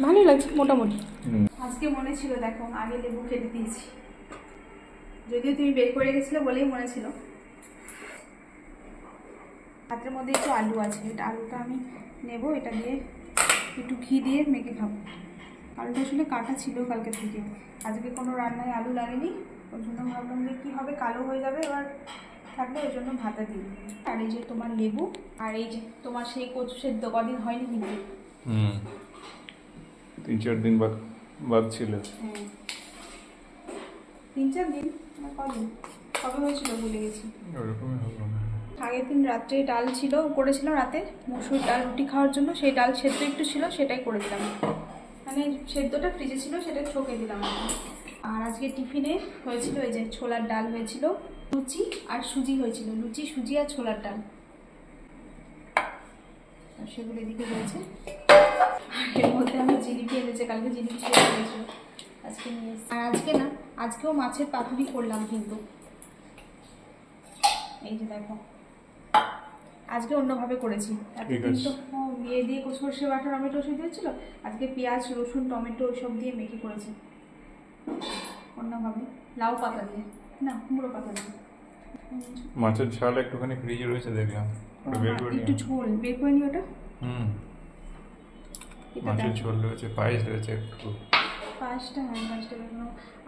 ভালোই লাগছে মোটামুটি। আজকে মনে ছিল দেখো আগে লেবু কেটে দিয়েছি, যদিও তুমি বের করে গেছিলে বলেই মনে ছিল। হাতের মধ্যে একটু আলু আছে, এটা আলুটা আমি নেব, এটা দিয়ে একটু ঘি দিয়ে মেখে খাবো। আলুটা আসলে কাটা ছিল কালকে থেকে, আজকে কোনো রান্নায় আলু লাগেনি, ওই জন্য ভাবলাম যে কী হবে, কালো হয়ে যাবে এবার থাকলে, ওই জন্য ভাতে দিই। আর এই যে তোমার লেবু, আর এই যে তোমার সেই কচু সেদ্ধ, কদিন হয়নি কিন্তু 3-4 দিন বাদ ছিল। হ্যাঁ 3-4 দিন না কদিন, কবে হয়েছিল ভুলে গেছি। ওরকমই হবে না। আগের দিন রাত্রে ডাল ছিল, করেছিলাম রাতে মসুর ডাল রুটি খাওয়ার জন্য, সেই ডাল সেদ্ধ একটু ছিল, সেটাই করেছিলাম, মানে সেদ্ধটা ফ্রিজে ছিল, সেটা ছকে দিলাম। আর আজকে টিফিনে হয়েছিল এই যে ছোলার ডাল হয়েছিল, লুচি আর সুজি হয়েছিল, লুচি সুজি আর ছোলার ডাল, আর সেগুলো এদিকে রয়েছে। এর মধ্যে আমি জিলিপি এনেছে, কালকে জিলিপি শেষ হয়েছিল, আজকে নিয়ে এসেছি। আর আজকে না, আজকেও মাছের পাতুরি করলাম কিন্তু, এই যে দেখো আজকে অন্যভাবে করেছি। এতদিন তো ইয়ে দিয়ে সর্ষে বাটা টমেটো ওষুধ দিয়েছিল, আজকে পেঁয়াজ রসুন টমেটো ওইসব দিয়ে মেখে করেছি অন্যভাবে, লাউ পাতা দিয়ে না কুমড়ো পাতা দিয়ে। মাছের ঝাল একটুখানি ফ্রিজে রয়েছে দেখলাম, একটু ঝোল বের করে নি ওটা। মাছের ঝোল রয়েছে, পায়েস রয়েছে একটু, পাঁচটা হ্যাঁ 5টা বেরোনো।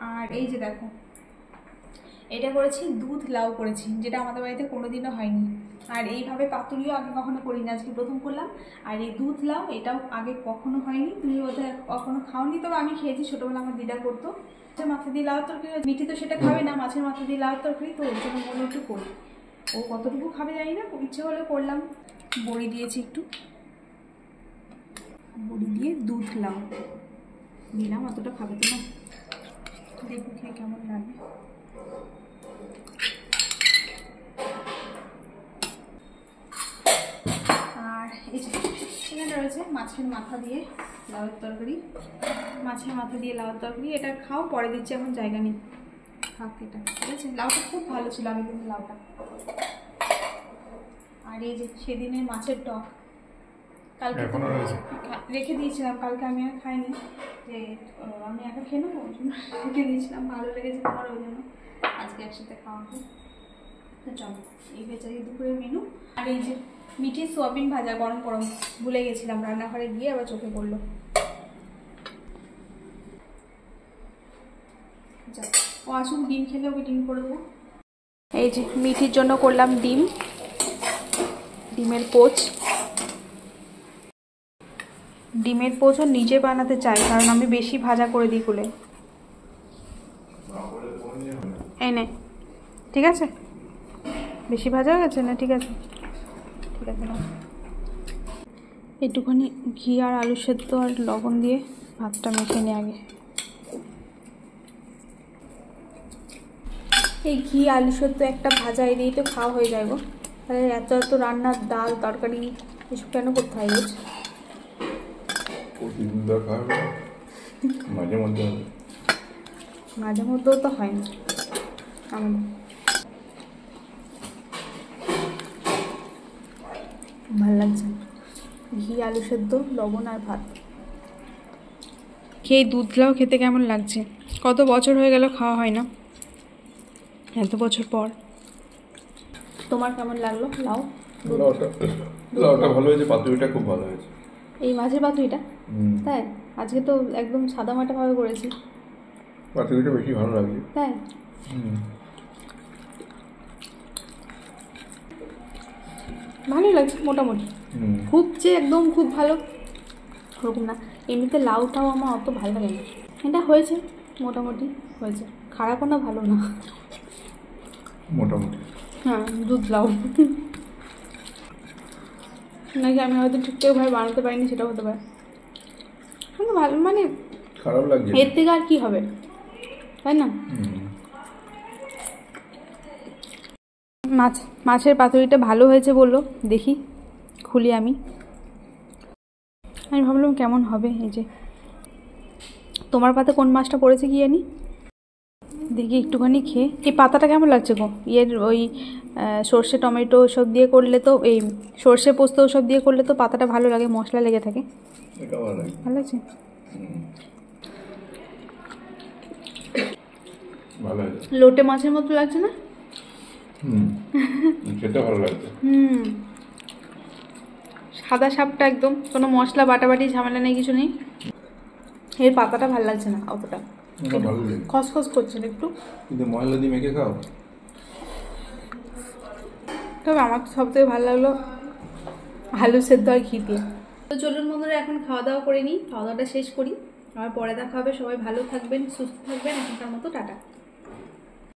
আর এই যে দেখো এটা করেছি দুধ লাউ করেছি, যেটা আমাদের বাড়িতে কোনোদিনও হয়নি, আর এইভাবে পাতুরিও আগে কখনো করিনি, আজকে প্রথম করলাম। আর এই দুধ লাউ এটাও আগে কখনো হয়নি, তুমি বোধহয় কখনো খাওনি, তবে আমি খেয়েছি ছোটোবেলা, আমার দিদা করতো। মাছের মাথা দিয়ে লাউ তরকারি, মিঠি তো সেটা খাবে না, মাছের মাথা দিয়ে লাউ তরকারি, তো ওর জন্য মনে একটু করি, ও কতটুকু খাবে জানি না, ইচ্ছে হলে করলাম। বড়ি দিয়েছি একটু, বড়ি দিয়ে দুধ লাউ দিলাম, অতটা খাবে তো না, দেখো খেয়ে কেমন লাগে। আর এই যে এখানে রয়েছে মাছের মাথা দিয়ে লাউয়ের তরকারি, মাছের মাথা দিয়ে লাউয়ের তরকারি, এটা খাও, পরে দিচ্ছি, এখন জায়গা নেই, খাক এটা, ঠিক আছে। লাউটা খুব ভালো ছিল আমি কিন্তু লাউটা। আর এই যে সেদিনের মাছের টক কালকে রেখে দিয়েছিলাম, কালকে আমি আর খাইনি, যে আমি একা খেয়ে নেবো, ওই জন্য রেখে দিয়েছিলাম, ভালো লেগেছে তোমার, ওই জন্য আজকে একসাথে খাওয়া হবে। তো চলো এই বেচারি দুপুরের মেনু। আর এই যে মিঠি সোয়াবিন ভাজা গরম গরম, ভুলে গেছিলাম রান্নাঘরে গিয়ে, আবার চোখে পড়লো। যা ও আসুন, ডিম খেলে ওকে ডিম করে দেবো। এই যে মিঠির জন্য করলাম ডিম, ডিমের পোচ, ডিমের পোচও নিজে বানাতে চাই, কারণ আমি বেশি ভাজা করে দিই খুলে। এই নে, ঠিক আছে, বেশি ভাজা হয়ে গেছে না, ঠিক আছে ঠিক আছে না। একটুখানি ঘি আর আলু সেদ্ধ আর লবণ দিয়ে ভাতটা মেখে নিই আগে। এই ঘি আলু সেদ্ধ একটা ভাজা এই দিয়েই তো খাওয়া হয়ে যায় গো, তাহলে এত এত রান্নার ডাল তরকারি এসব কেন করতে হয় রোজ? মাঝে মধ্যেও তো হয় না আমাদের। ভাল লাগছে ঘি আলু সেদ্ধ লবণ আর ভাত খেয়ে। দুধ লাউ খেতে কেমন লাগছে, কত বছর হয়ে গেল খাওয়া হয় না, এত বছর পর। তোমার কেমন লাগলো লাউ? লাউটা ভালো হয়েছে, পাতুরিটা খুব ভালো হয়েছে, এই মাছের পাতুরিটা। তাই আজকে তো একদম সাদামাটা ভাবে করেছি, পাতুরিটা বেশি ভালো লাগছে। তাই ভালোই লাগছে মোটামুটি, খুব যে একদম খুব ভালো ওরকম না। এমনিতে লাউটাও আমার অত ভালো লাগে না, এটা হয়েছে মোটামুটি হয়েছে, খারাপও না ভালো না, মোটামুটি। হ্যাঁ দুধ লাউ নাকি আমি হয়তো ঠিকঠাকভাবে বানাতে পারিনি, সেটা হতে পারে, কিন্তু ভালো মানে খারাপ লাগছে, এর থেকে আর কি হবে, তাই না? মাছের পাতুরিটা ভালো হয়েছে বললো, দেখি খুলি আমি ভাবলাম কেমন হবে। এই যে তোমার পাতে কোন মাছটা পড়েছে কি জানি, দেখি একটুখানি খেয়ে। এই পাতাটা কেমন লাগছে গো? ওই সর্ষে টমেটো সব দিয়ে করলে তো, এই সর্ষে পোস্ত সব দিয়ে করলে তো পাতাটা ভালো লাগে, মশলা লেগে থাকে, ভালো লাগছে। ভালো হয়েছে। লোটে মাছের মতো লাগছে না? খেতে ভালো লাগছে। সাদা সাপটা একদম, কোনো মশলা বাটাবাটি ঝামেলা নেই, কিছু নেই। এর পাতাটা ভালো লাগছে না অতটা, ভালো লাগে খসখস করছে একটু। কিন্তু ময়লা দিয়ে মেখে খাও। তবে আমার সব থেকে ভালো লাগলো আলু সেদ্ধ আর ঘি দিয়ে। তো চলুন বন্ধুরা, এখন খাওয়া দাওয়া করে নিই, খাওয়া দাওয়াটা শেষ করি, আবার পরে দেখা হবে। সবাই ভালো থাকবেন, সুস্থ থাকবেন, এখনকার মতো টাটা।